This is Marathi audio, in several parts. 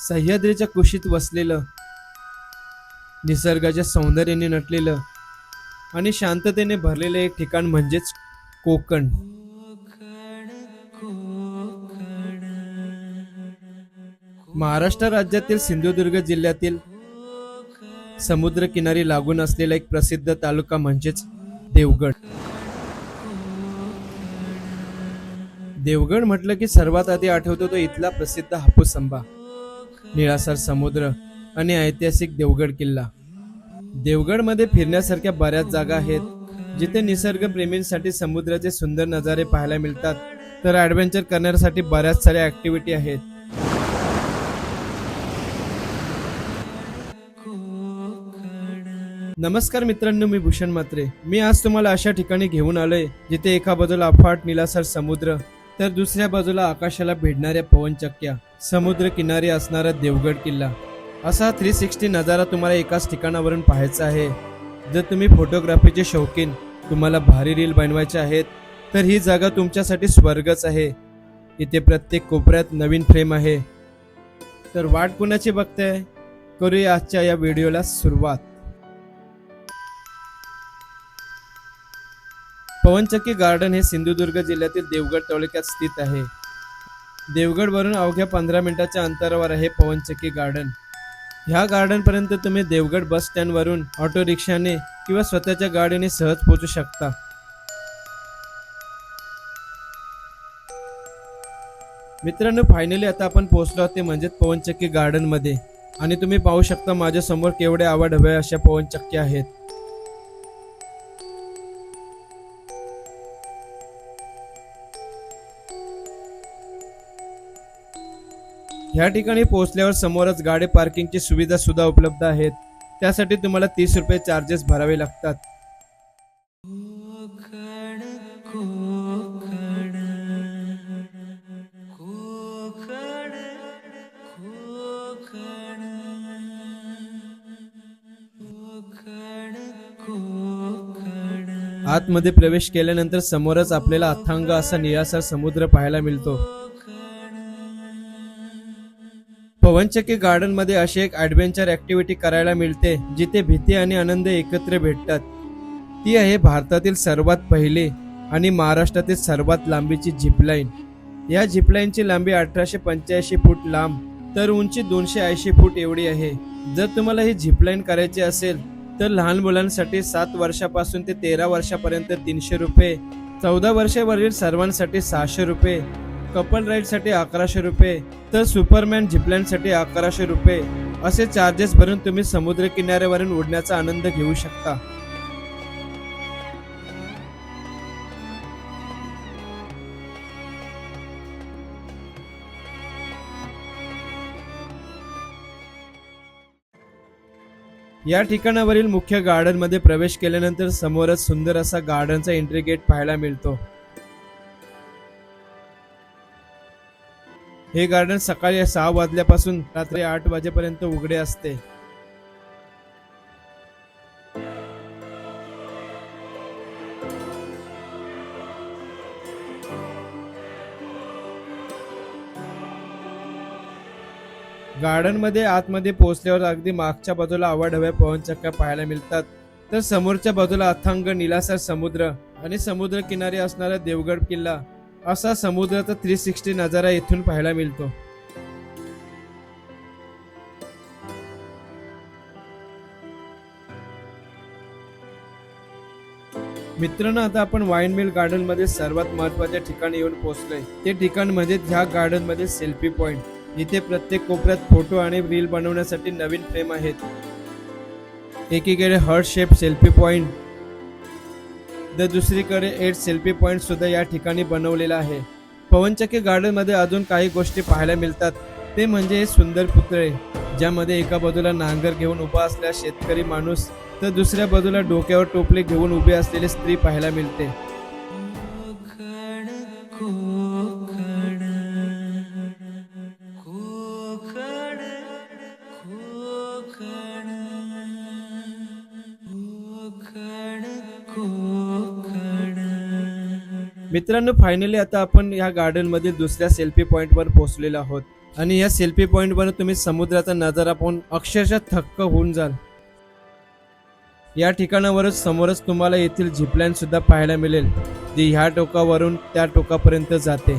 सह्याद्रीच्या कुशीत वसलेलं, निसर्गाच्या सौंदर्याने नटलेलं आणि शांततेने भरलेलं एक ठिकाण म्हणजेच कोकण. महाराष्ट्र राज्यातील सिंधुदुर्ग जिल्ह्यातील समुद्रकिनारी लागून असलेला एक प्रसिद्ध तालुका म्हणजेच देवगड. देवगड म्हटलं की सर्वात आधी आठवतो तो इथला प्रसिद्ध हापूस आंबा, निळासर समुद्र आणि ऐतिहासिक देवगड किल्ला. देवगडमध्ये फिरण्यासारख्या बऱ्याच जागा आहेत, जिथे निसर्ग प्रेमींसाठी समुद्राचे सुंदर नजारे पाहायला मिळतात, तर ॲडव्हेंचर करण्यासाठी बऱ्याच साऱ्या ॲक्टिव्हिटी आहेत. नमस्कार मित्रांनो, मी भूषण म्हात्रे. मी आज तुम्हाला अशा ठिकाणी घेऊन आलोय जिथे एका बाजूला अफाट निळासर समुद्र, तर दुसऱ्या बाजूला आकाशाला भिडणाऱ्या पवनचक्क्या, समुद्र किनारी असणारा देवगड किल्ला. असा 360 नजारा तुम्हाला एकाच ठिकाणावरून पाहायचा आहे. जर तुम्ही फोटोग्राफीचे शौकीन, तुम्हाला भारी रील बनवायचे आहेत, तर ही जागा तुमच्यासाठी स्वर्गच आहे. इथे प्रत्येक कोपऱ्यात नवीन फ्रेम आहे. तर वाट कुणाची बघताय? करूया आजच्या या व्हिडिओला सुरुवात. पवनचक्की गार्डन हे सिंधुदुर्ग जिल्ह्यातील देवगड तालुक्यात स्थित आहे. देवगडवरून अवघ्या 15 मिनिटाच्या अंतरावर आहे पवनचक्की गार्डन. ह्या गार्डन पर्यंत तुम्ही देवगड बस स्टँड वरून ऑटो रिक्षाने किंवा स्वतःच्या गाडीने सहज पोहोचू शकता. मित्रांनो, फायनली आता आपण पोहोचलो आहोत ते म्हणजे पवनचक्की गार्डन मध्ये. आणि तुम्ही पाहू शकता माझ्या समोर केवढे आवाढव्य अशा पवनचक्क्या आहेत. ह्या ठिकाणी पोहोचल्यावर समोरच गाडी पार्किंगची सुविधा सुद्धा उपलब्ध आहेत. त्यासाठी तुम्हाला 30 रुपये चार्जेस भरावे लागतात. आतमध्ये प्रवेश केल्यानंतर समोरच आपल्याला अथांग असा निळासर समुद्र पाहायला मिळतो. पवनचक्की गार्डन मध्ये अशी एक ॲडव्हेंचर ॲक्टिव्हिटी करायला मिळते, जिथे भीती आणि आनंद एकत्र भेटतात. ती आहे भारतातील सर्वात पहिली आणि महाराष्ट्रातील सर्वात लांबीची झिपलाईन. या झिपलाईनची लांबी 1885 फूट लांब, तर उंची 280 फूट एवढी आहे. जर तुम्हाला ही झिपलाईन करायची असेल तर लहान मुलांसाठी 7 वर्षापासून ते 13 वर्षापर्यंत 300 रुपये, 14 वर्षावरील सर्वांसाठी 600 रुपये, कपल राईडसाठी 1100 रुपये, तर सुपरमॅन झिपलाईनसाठी 1100 रुपये असे चार्जेस भरून तुम्ही समुद्र किनाऱ्यावरून उडण्याचा आनंद घेऊ शकता. या ठिकाणावरील मुख्य गार्डन मध्ये प्रवेश केल्यानंतर समोरच सुंदर असा गार्डनचा एंट्री गेट पाहायला मिळतो. हे गार्डन सकाळी 6 वाजल्यापासून रात्री 8 वाजेपर्यंत उघडे असते. गार्डन मध्ये आतमध्ये पोहोचल्यावर अगदी मागच्या बाजूला आवाढव्या पवनचक्क्या पाहायला मिळतात, तर समोरच्या बाजूला अथांग निळासर समुद्र आणि समुद्र किनारी असणारा देवगड किल्ला असा समुद्राचा 360 नजारा इथून पाहायला मिळतो. मित्रांनो, आता आपण वाईन मिल गार्डन मध्ये सर्वात महत्त्वाच्या ठिकाणी येऊन पोहोचलोय. ते ठिकाण म्हणजे ह्या गार्डन मध्ये सेल्फी पॉइंट. इथे प्रत्येक कोपऱ्यात फोटो आणि रील बनवण्यासाठी नवीन फ्रेम आहेत. एकीकडे हार्ट शेप सेल्फी पॉइंट, तर दुसरीकडे 8 सेल्फी पॉइंट सुद्धा या ठिकाणी बनवलेला आहे. पवनचक्की गार्डन मध्ये अजून काही गोष्टी पाहायला मिळतात, ते म्हणजे हे सुंदर पुतळे, ज्यामध्ये एका बाजूला नांगर घेऊन उभा असलेला शेतकरी माणूस, तर दुसऱ्या बाजूला डोक्यावर टोपले घेऊन उभे असलेली स्त्री पाहायला मिळते. मित्रांनो, फायनली आता आपण या गार्डन मध्ये दुसऱ्या सेल्फी पॉइंट वर पोहोचलेलो आहोत. आणि या सेल्फी पॉइंट वर तुम्ही समुद्राचा नजारा पाहून अक्षरशः थक्क होऊन जाल. या ठिकाणावरच समोरच तुम्हाला येथील झिपलाईन सुद्धा पाहायला मिळेल, जी ह्या टोकावरून त्या टोकापर्यंत जाते.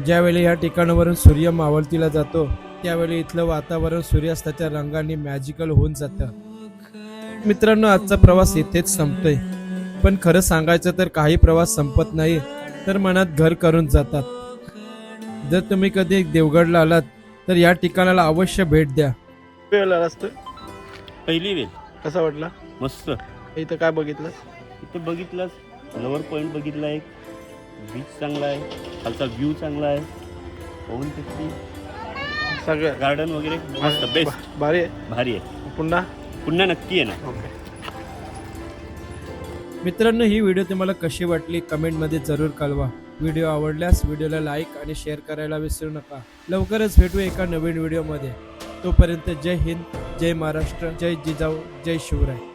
ज्यावेळी ह्या ठिकाणावरून सूर्य मावळतीला जातो त्यावेळी इथलं वातावरण सूर्यास्ताच्या रंगाने मॅजिकल होऊन जातं. मित्रांनो, आजचा प्रवास इथेच संपतोय, पण खरं सांगायचं तर काही प्रवास संपत नाही तर मनात घर करून जातात. जर तुम्ही कधी देवगडला आलात तर या ठिकाणाला अवश्य भेट द्या. वेळेला असतं. पहिली वेळ कसा वाटला? मस्त. इथं काय बघितलं? इथं बघितलंस लवर पॉईंट बघितला, एक बीच चांगला आहे, खालचा व्ह्यू चांगला आहे, पवन तिथली सगळं गार्डन वगैरे मस्त बेस्ट भारी आहे. भारी आहे. पुन्हा पुन्हा नक्की आहे ना. ओके. मित्रांनो, ही व्हिडिओ तुम्हाला कशी वाटली कमेंटमध्ये जरूर कळवा. व्हिडिओ आवडल्यास व्हिडिओला लाईक आणि शेअर करायला विसरू नका. लवकरच भेटू एका नवीन व्हिडिओमध्ये. तोपर्यंत जय हिंद, जय महाराष्ट्र, जय जिजाऊ, जय शिवराय.